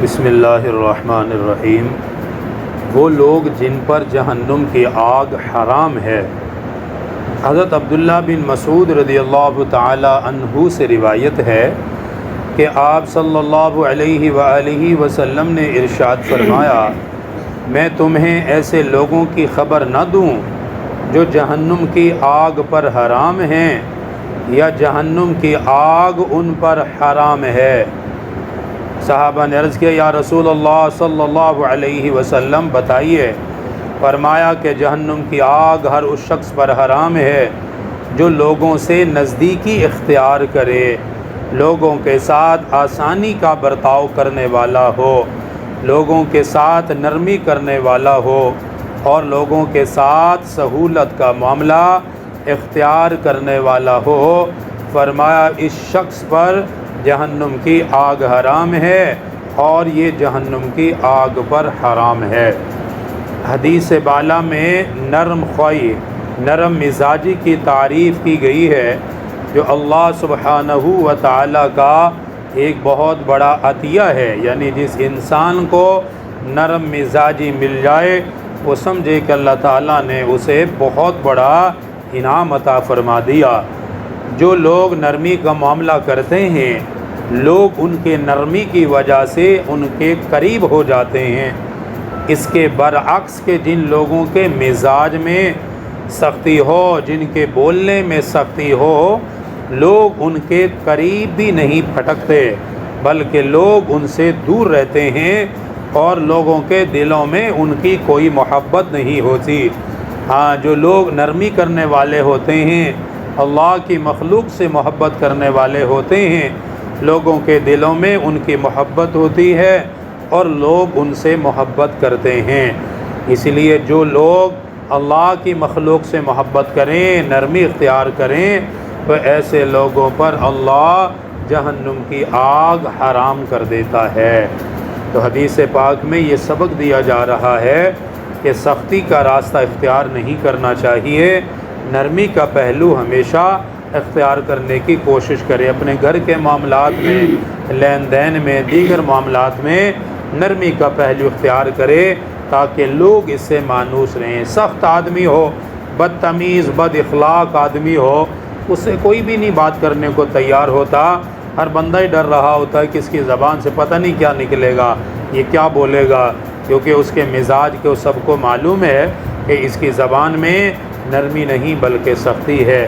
بسم اللہ الرحمن الرحیم۔ وہ لوگ جن پر جہنم کی آگ حرام ہے۔ حضرت عبداللہ بن مسعود رضی اللہ تعالی عنہ سے روایت ہے کہ آپ صلی اللہ علیہ وآلہ وسلم نے ارشاد فرمایا، میں تمہیں ایسے لوگوں کی خبر نہ دوں جو جہنم کی آگ پر حرام ہیں یا جہنم کی آگ ان پر حرام ہے۔ صحابہ نے عرض کیا، یا رسول اللہ صلی اللہ علیہ وسلم بتائیے۔ فرمایا کہ جہنم کی آگ ہر اس شخص پر حرام ہے جو لوگوں سے نزدیکی اختیار کرے، لوگوں کے ساتھ آسانی کا برتاؤ کرنے والا ہو، لوگوں کے ساتھ نرمی کرنے والا ہو اور لوگوں کے ساتھ سہولت کا معاملہ اختیار کرنے والا ہو۔ فرمایا اس شخص پر جہنم کی آگ حرام ہے اور یہ جہنم کی آگ پر حرام ہے۔ حدیث بالا میں نرم خوائی، نرم مزاجی کی تعریف کی گئی ہے، جو اللہ سبحانہ و تعالی کا ایک بہت بڑا عطیہ ہے۔ یعنی جس انسان کو نرم مزاجی مل جائے وہ سمجھے کہ اللہ تعالیٰ نے اسے بہت بڑا انعام عطا فرما دیا۔ جو لوگ نرمی کا معاملہ کرتے ہیں، لوگ ان کے نرمی کی وجہ سے ان کے قریب ہو جاتے ہیں۔ اس کے برعکس کہ جن لوگوں کے مزاج میں سختی ہو، جن کے بولنے میں سختی ہو، لوگ ان کے قریب بھی نہیں پھٹکتے بلکہ لوگ ان سے دور رہتے ہیں اور لوگوں کے دلوں میں ان کی کوئی محبت نہیں ہوتی۔ ہاں، جو لوگ نرمی کرنے والے ہوتے ہیں، اللہ کی مخلوق سے محبت کرنے والے ہوتے ہیں، لوگوں کے دلوں میں ان کی محبت ہوتی ہے اور لوگ ان سے محبت کرتے ہیں۔ اس لیے جو لوگ اللہ کی مخلوق سے محبت کریں، نرمی اختیار کریں، تو ایسے لوگوں پر اللہ جہنم کی آگ حرام کر دیتا ہے۔ تو حدیث پاک میں یہ سبق دیا جا رہا ہے کہ سختی کا راستہ اختیار نہیں کرنا چاہیے، نرمی کا پہلو ہمیشہ اختیار کرنے کی کوشش کرے۔ اپنے گھر کے معاملات میں، لین دین میں، دیگر معاملات میں نرمی کا پہلو اختیار کرے تاکہ لوگ اس سے مانوس رہیں۔ سخت آدمی ہو، بدتمیز، بد اخلاق آدمی ہو، اس سے کوئی بھی نہیں بات کرنے کو تیار ہوتا۔ ہر بندہ ہی ڈر رہا ہوتا ہے کہ اس کی زبان سے پتہ نہیں کیا نکلے گا، یہ کیا بولے گا، کیونکہ اس کے مزاج کو سب کو معلوم ہے کہ اس کی زبان میں نرمی نہیں بلکہ سختی ہے۔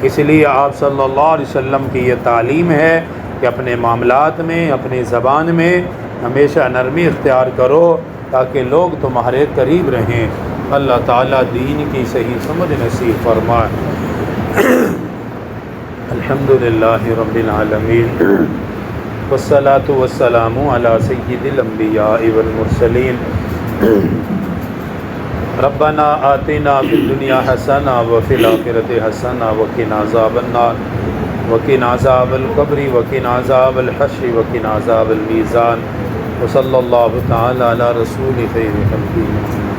اس لیے آپ صلی اللہ علیہ وسلم کی یہ تعلیم ہے کہ اپنے معاملات میں، اپنی زبان میں ہمیشہ نرمی اختیار کرو تاکہ لوگ تمہارے قریب رہیں۔ اللہ تعالیٰ دین کی صحیح سمجھ نصیب فرمائے۔ الحمدللہ رب العالمین، والصلاة والسلام علی سید الانبیاء والمرسلین۔ ربنا آتنا فی الدنیا حسنہ وفی الآخرۃ حسنہ وقنا عذاب النار وقنا عذاب القبر وقنا عذاب الحشر وقنا عذاب المیزان، وصلی اللہ تعالی علی رسول خیر خلقہ محمد۔